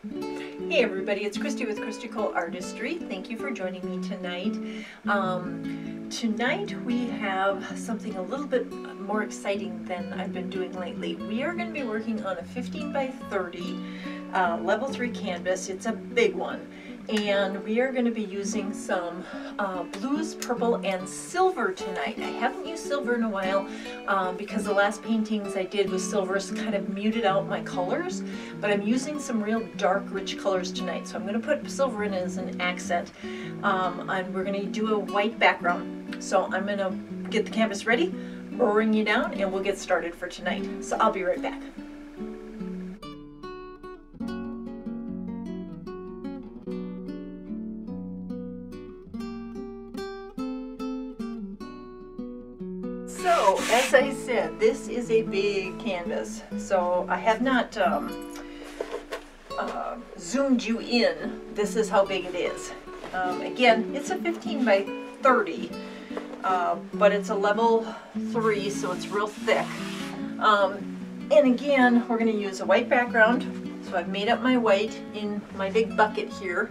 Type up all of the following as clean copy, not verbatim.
Hey everybody, it's Christy with Christy Artistry. Thank you for joining me tonight. Tonight we have something a little bit more exciting than I've been doing lately. We are going to be working on a 15 by 30 level 3 canvas. It's a big one. And we are going to be using some blues, purple, and silver tonight. I haven't used silver in a while because the last paintings I did with silvers kind of muted out my colors, but I'm using some real dark, rich colors tonight. So I'm going to put silver in as an accent, and we're going to do a white background. So I'm going to get the canvas ready, bring you down, and we'll get started for tonight. So I'll be right back. So, as I said, this is a big canvas, so I have not zoomed you in. This is how big it is. Again, it's a 15 by 30, but it's a level 3, so it's real thick. And again, we're going to use a white background, so I've made up my white in my big bucket here.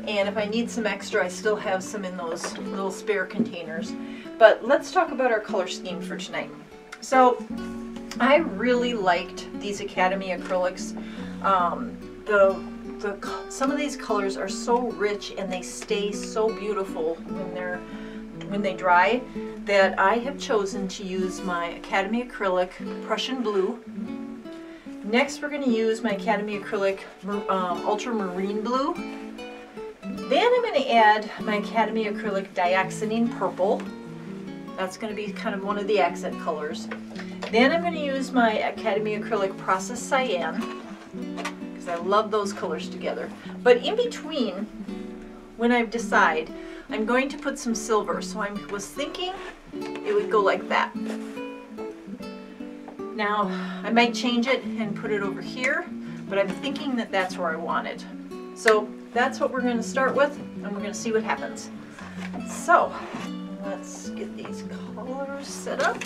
And if I need some extra, I still have some in those little spare containers. But let's talk about our color scheme for tonight. So I really liked these Academy acrylics. Some of these colors are so rich and they stay so beautiful when they dry that I have chosen to use my Academy acrylic Prussian Blue. Next, we're going to use my Academy acrylic Ultramarine Blue. Then I'm going to add my Academy acrylic Dioxazine Purple. That's going to be kind of one of the accent colors. Then I'm going to use my Academy acrylic process Cyan, because I love those colors together. But in between, when I decide, I'm going to put some silver. So I was thinking it would go like that. Now, I might change it and put it over here, but I'm thinking that that's where I want it. So that's what we're going to start with, and we're going to see what happens. So let's get these colors set up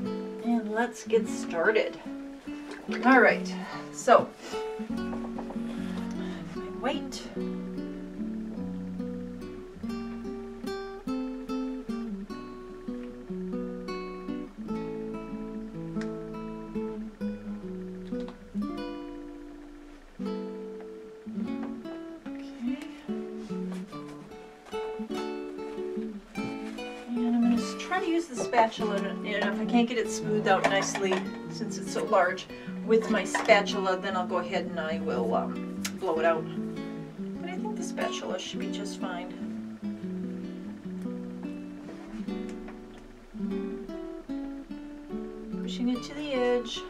and let's get started. All right, so my white. Spatula, and if I can't get it smoothed out nicely since it's so large with my spatula, then I'll go ahead and I will blow it out. But I think the spatula should be just fine. Pushing it to the edge.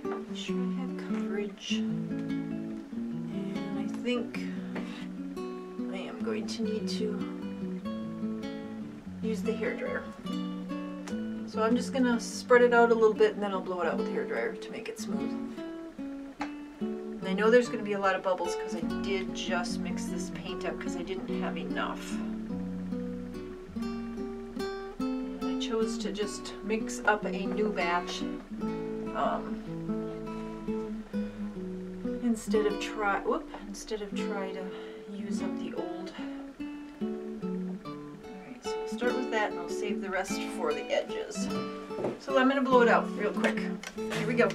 Make sure I have coverage. And I think I am going to need to use the hairdryer. So I'm just gonna spread it out a little bit and then I'll blow it out with the hairdryer to make it smooth. And I know there's gonna be a lot of bubbles because I did just mix this paint up because I didn't have enough. And I chose to just mix up a new batch instead of try to use up the old. Start with that and I'll save the rest for the edges. So I'm going to blow it out real quick. Here we go.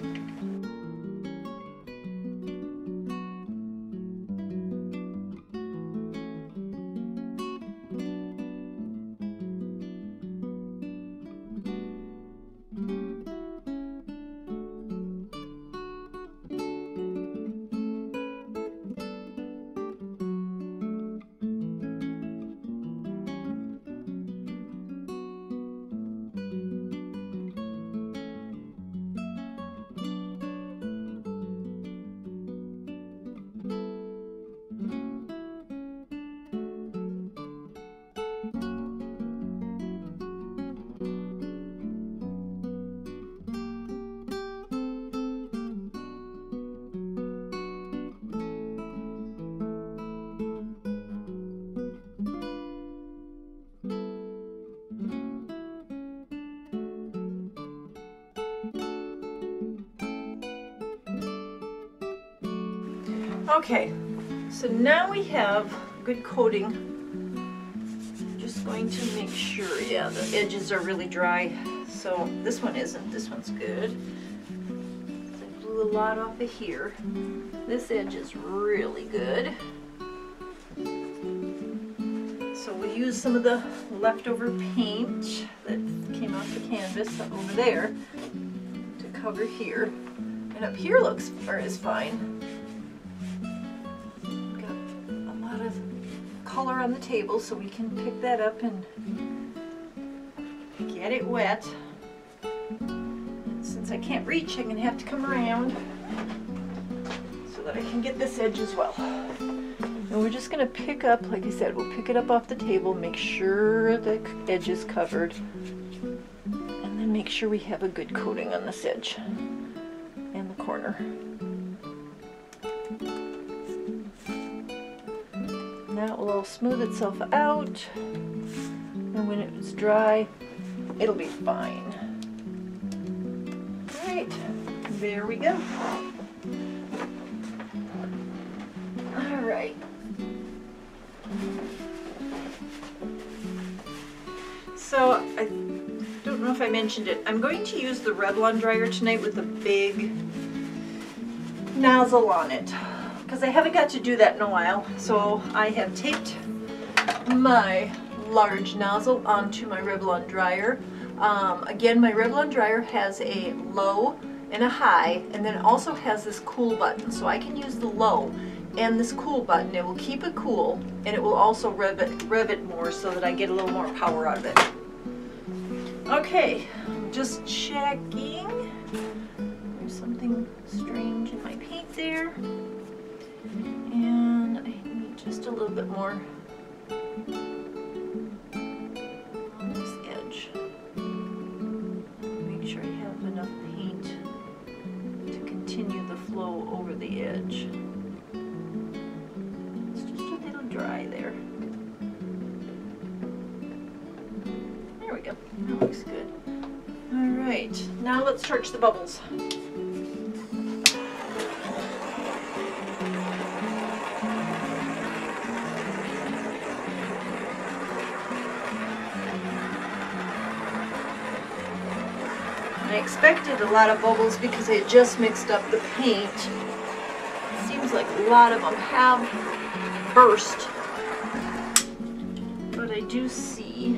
Okay, so now we have good coating. I'm just going to make sure, yeah, the edges are really dry. So this one isn't, this one's good. I blew a lot off of here. This edge is really good. So we'll use some of the leftover paint that came off the canvas up over there to cover here. And up here looks, or is fine. Got a lot of color on the table so we can pick that up and get it wet. And since I can't reach, I'm going to have to come around so that I can get this edge as well. And we're just going to pick up, like I said, we'll pick it up off the table, make sure the edge is covered, and then make sure we have a good coating on this edge and the corner. Now it will all smooth itself out, and when it's dry, it'll be fine. Alright, there we go. Alright. So, I don't know if I mentioned it. I'm going to use the Revlon dryer tonight with a big nozzle on it, because I haven't got to do that in a while. So I have taped my large nozzle onto my Revlon dryer. Again, my Revlon dryer has a low and a high, and then it also has this cool button. So I can use the low and this cool button. It will keep it cool, and it will also rev it more so that I get a little more power out of it. Okay, I'm just checking. There's something strange in my paint there, and I need just a little bit more on this edge. Make sure I have enough paint to continue the flow over the edge. Dry there. There we go. That looks good. Alright, now let's torch the bubbles. I expected a lot of bubbles because I just mixed up the paint. It seems like a lot of them have burst, but I do see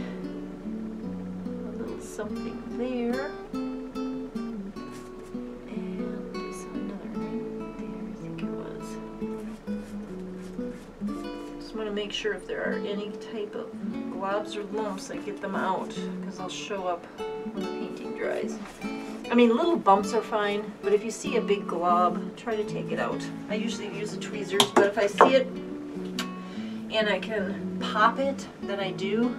a little something there, and there's another right there, I think it was. Just want to make sure if there are any type of globs or lumps, I get them out, because they'll show up when the painting dries. I mean, little bumps are fine, but if you see a big glob, try to take it out. I usually use the tweezers, but if I see it and I can pop it, then I do,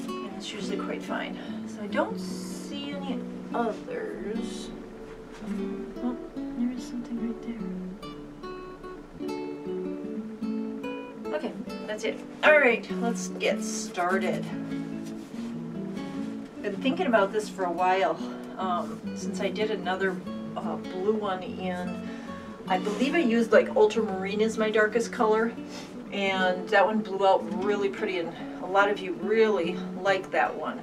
and it's usually quite fine. So I don't see any others. Oh, there is something right there. Okay, that's it. Alright, let's get started. I've been thinking about this for a while, since I did another blue one in, I believe I used like Ultramarine as my darkest color. And that one blew out really pretty, and a lot of you really like that one.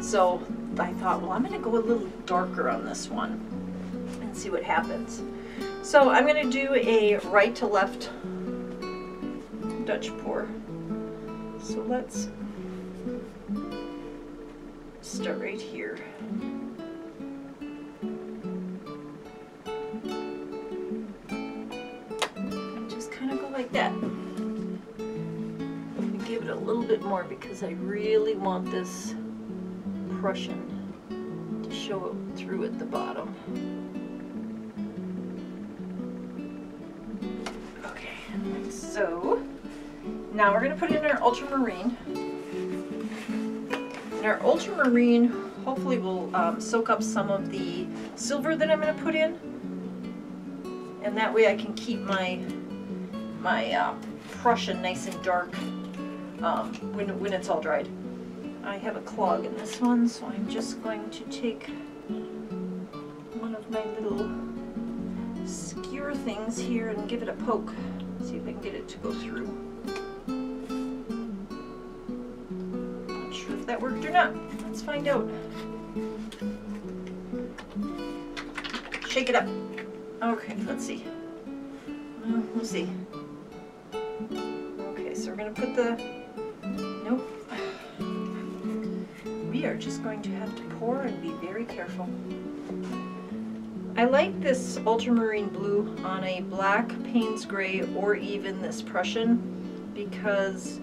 So I thought, well, I'm going to go a little darker on this one and see what happens. So I'm going to do a right to left Dutch pour. So let's start right here. And just kind of go like that. Give it a little bit more because I really want this Prussian to show through at the bottom. Okay, so now we're going to put in our ultramarine. And our ultramarine hopefully will soak up some of the silver that I'm going to put in. And that way I can keep my Prussian nice and dark when it's all dried. I have a clog in this one, so I'm just going to take one of my little skewer things here and give it a poke. See if I can get it to go through. Not sure if that worked or not. Let's find out. Shake it up. Okay, let's see. We'll see. Okay, so we're going to put the... Nope. We are just going to have to pour and be very careful. I like this ultramarine blue on a black Payne's gray or even this Prussian because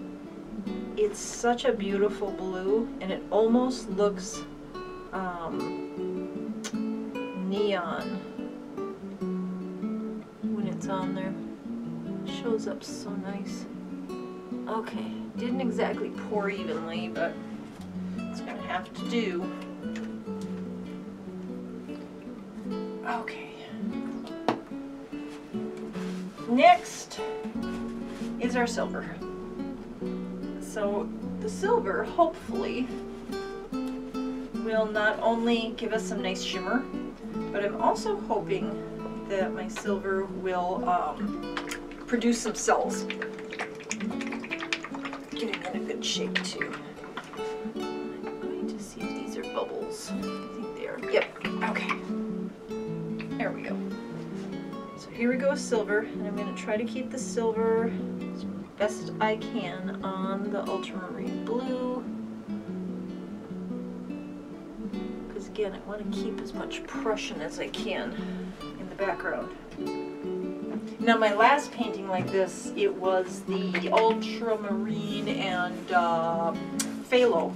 it's such a beautiful blue and it almost looks neon when it's on there. It shows up so nice. Okay, didn't exactly pour evenly, but it's gonna have to do. Okay. Next is our silver. So the silver, hopefully, will not only give us some nice shimmer, but I'm also hoping that my silver will produce some cells. Get it in a good shape too. I'm going to see if these are bubbles. I think they are. Yep. Okay. There we go. So here we go with silver, and I'm going to try to keep the silver as best I can on the ultramarine blue. Because again, I want to keep as much Prussian as I can in the background. Now my last painting like this, it was the ultramarine and phthalo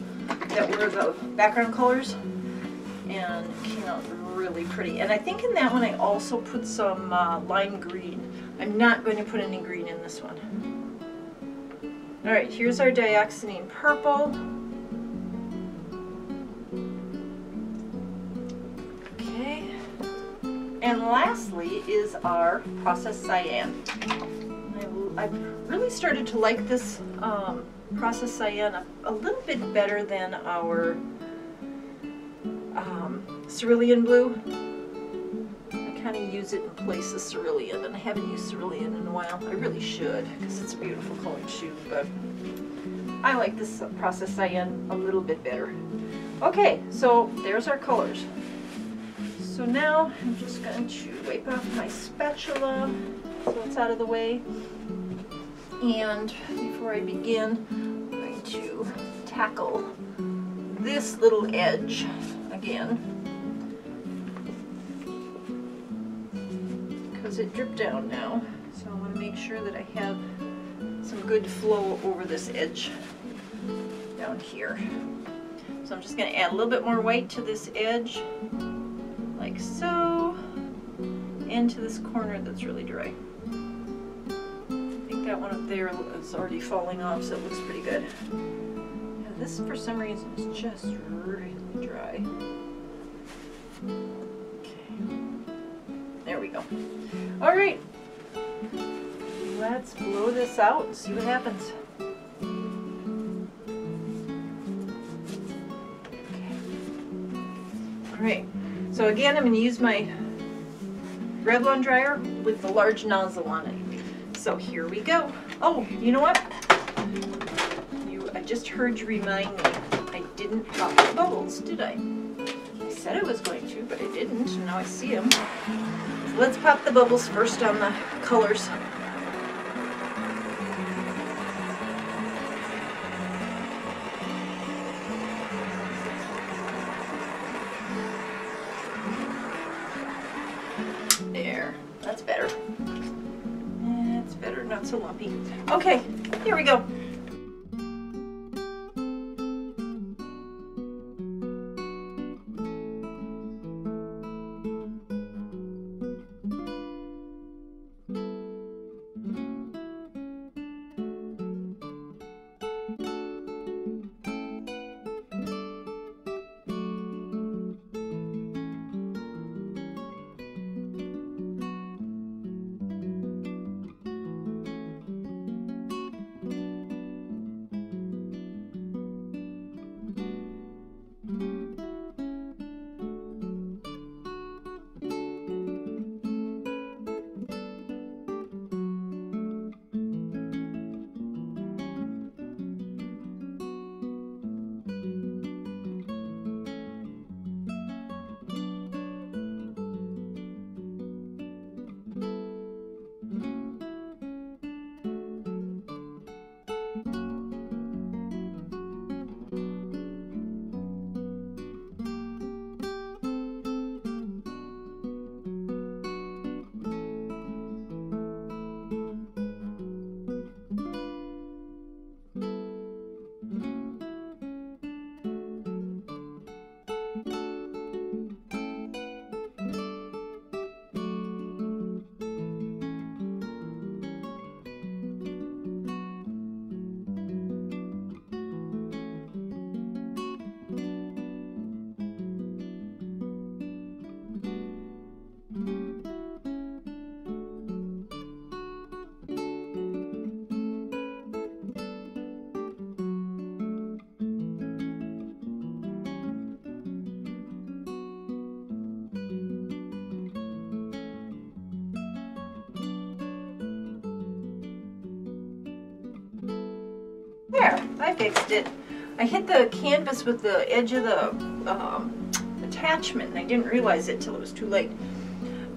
that were the background colors, and it came out really pretty. And I think in that one I also put some lime green. I'm not going to put any green in this one. Alright, here's our Dioxazine Purple. Okay. And lastly is our processed Cyan. I've really started to like this processed Cyan a little bit better than our Cerulean Blue. I kind of use it in place of cerulean, and I haven't used cerulean in a while. I really should, because it's a beautiful color too, but I like this processed Cyan a little bit better. Okay, so there's our colors. So now I'm just going to wipe off my spatula so it's out of the way. And before I begin, I'm going to tackle this little edge again, because it dripped down now. So I want to make sure that I have some good flow over this edge down here. So I'm just going to add a little bit more white to this edge, like so, and to this corner that's really dry. I think that one up there is already falling off, so it looks pretty good. Yeah, this for some reason is just really dry. Okay, there we go. All right, let's blow this out and see what happens. Okay. All right. So again, I'm going to use my Revlon dryer with the large nozzle on it. So here we go. Oh, you know what? I just heard you remind me. I didn't pop the bubbles, did I? I said I was going to, but I didn't, and now I see them. So let's pop the bubbles first on the colors. That's better. That's better, not so lumpy. Okay, here we go. there, I fixed it. I hit the canvas with the edge of the attachment and I didn't realize it till it was too late.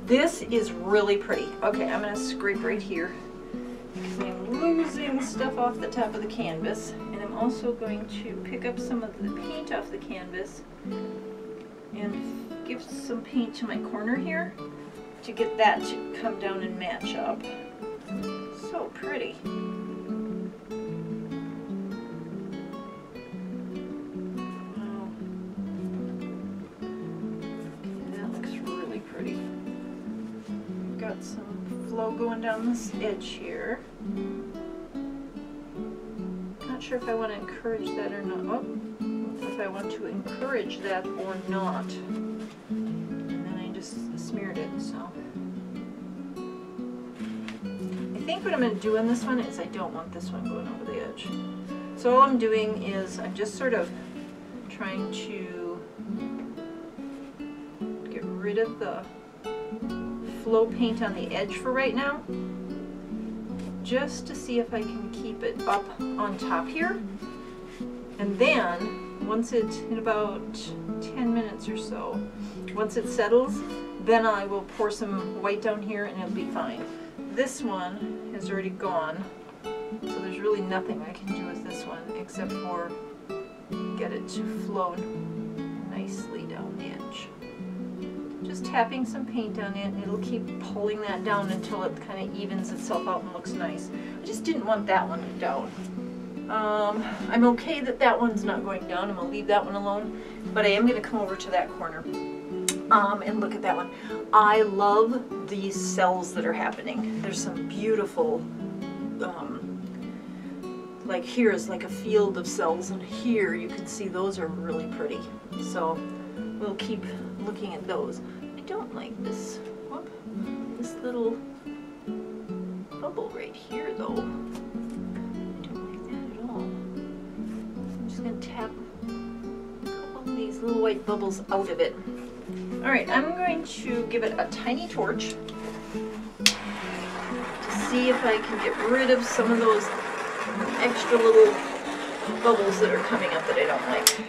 This is really pretty. Okay, I'm going to scrape right here because I'm losing stuff off the top of the canvas, and I'm also going to pick up some of the paint off the canvas and give some paint to my corner here to get that to come down and match up. So pretty. Wow. Okay, that looks really pretty. Got some flow going down this edge here. Not sure if I want to encourage that or not. Oh, if I want to encourage that or not. And then I just smeared it, so. I think what I'm going to do on this one is I don't want this one going over the edge. So all I'm doing is I'm just sort of trying to get rid of the flow paint on the edge for right now, just to see if I can keep it up on top here. And then once it's in about 10 minutes or so, once it settles, then I will pour some white down here and it'll be fine. This one has already gone, so there's really nothing I can do with this one except for get it to flow nicely down the edge. Just tapping some paint on it, and it'll keep pulling that down until it kind of evens itself out and looks nice. I just didn't want that one down. I'm okay that that one's not going down. I'm going to leave that one alone, but I am going to come over to that corner and look at that one. I love these cells that are happening. There's some beautiful, like here is like a field of cells, and here you can see those are really pretty. So we'll keep looking at those. I don't like this, this little bubble right here though. I don't like that at all. I'm just going to tap a couple of these little white bubbles out of it. Alright, I'm going to give it a tiny torch to see if I can get rid of some of those extra little bubbles that are coming up that I don't like.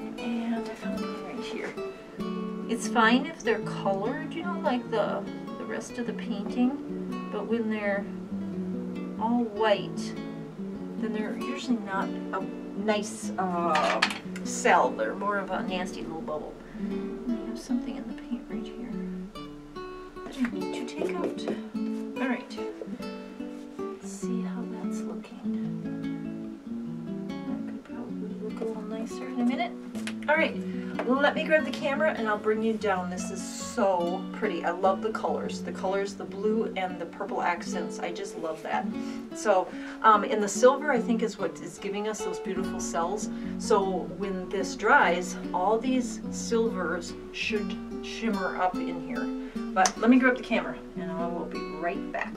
And I found one right here. It's fine if they're colored, you know, like the rest of the painting, but when they're all white, then they're usually not a nice cell. They're more of a nasty little bubble. And I have something in the paint right here that I need to take out. Alright, let's see how that's looking. That could probably look a little nicer in a minute. Alright, let me grab the camera and I'll bring you down. This is so pretty. I love the colors, the blue and the purple accents. I just love that. So in the silver, I think is what is giving us those beautiful cells. So when this dries, all these silvers should shimmer up in here. But let me grab the camera and I will be right back.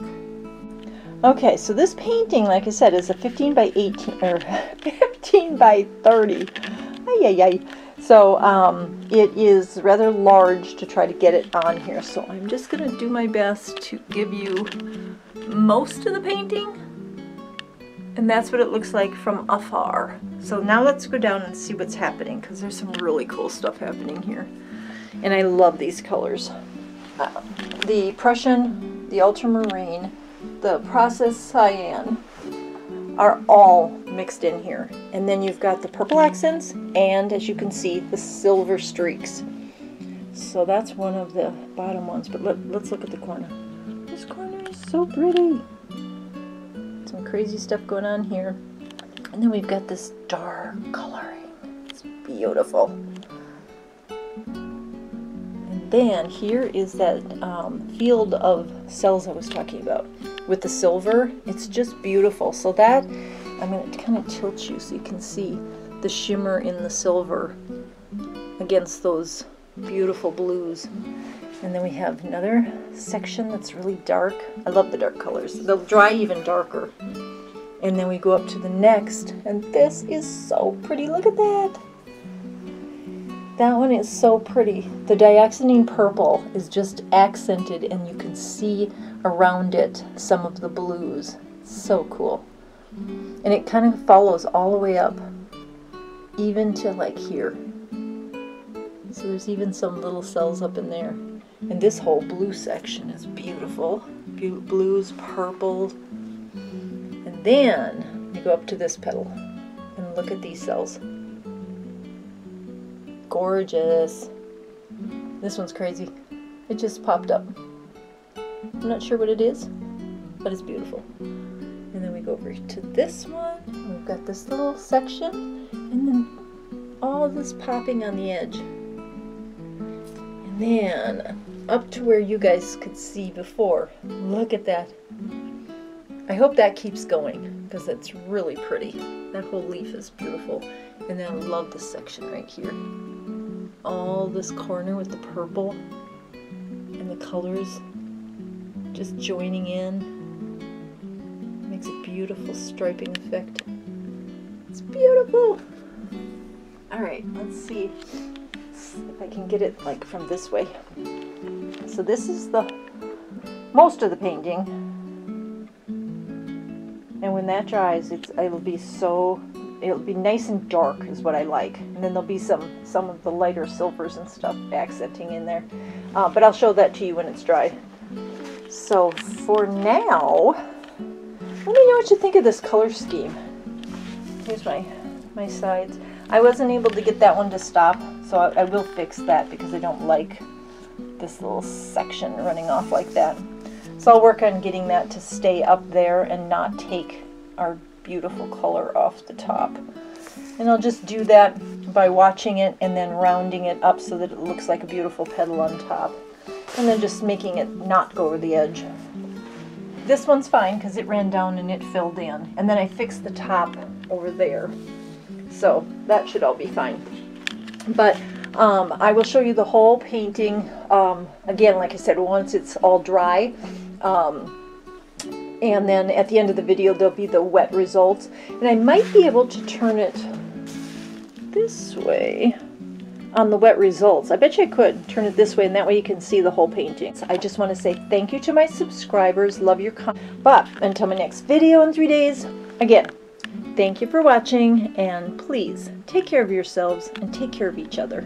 Okay, so this painting, like I said, is a 15 by 18 or 15 by 30. Ay, ay, ay. So it is rather large to try to get it on here. So I'm just going to do my best to give you most of the painting. And that's what it looks like from afar. So now let's go down and see what's happening, because there's some really cool stuff happening here. And I love these colors. The Prussian, the Ultramarine, the processed Cyan are all mixed in here. And then you've got the purple accents and, as you can see, the silver streaks. So that's one of the bottom ones, but let's look at the corner. This corner is so pretty. Some crazy stuff going on here. And then we've got this dark coloring. It's beautiful. And then here is that field of cells I was talking about. With the silver, it's just beautiful. So that, I'm going to kind of tilt you so you can see the shimmer in the silver against those beautiful blues. And then we have another section that's really dark. I love the dark colors. They'll dry even darker. And then we go up to the next, and this is so pretty. Look at that. That one is so pretty. The Dioxazine Purple is just accented, and you can see around it some of the blues. So cool. And it kind of follows all the way up, even to like here. So there's even some little cells up in there. And this whole blue section is beautiful. Blues, purples. And then you go up to this petal and look at these cells. Gorgeous. This one's crazy. It just popped up. I'm not sure what it is, but it's beautiful. And then we go over to this one. We've got this little section, and then all this popping on the edge. And then up to where you guys could see before. Look at that. I hope that keeps going because it's really pretty. That whole leaf is beautiful. And then I love this section right here. All this corner with the purple and the colors just joining in. Makes a beautiful striping effect. It's beautiful. Alright, let's see if I can get it like from this way. So this is the most of the painting, and when that dries, it'll be nice and dark is what I like, and then there'll be some of the lighter silvers and stuff accenting in there, but I'll show that to you when it's dry. So for now, let me know what you think of this color scheme. Here's my sides. I wasn't able to get that one to stop, so I will fix that because I don't like this little section running off like that. So I'll work on getting that to stay up there and not take our beautiful color off the top. And I'll just do that by watching it and then rounding it up so that it looks like a beautiful petal on top. And then just making it not go over the edge. This one's fine because it ran down and it filled in. And then I fixed the top over there. So that should all be fine. But I will show you the whole painting, again, like I said, once it's all dry. And then at the end of the video, there'll be the wet results. And I might be able to turn it this way on the wet results. I bet you I could turn it this way, and that way you can see the whole painting. So I just want to say thank you to my subscribers. Love your comments. But until my next video in 3 days, again, thank you for watching, and please take care of yourselves and take care of each other.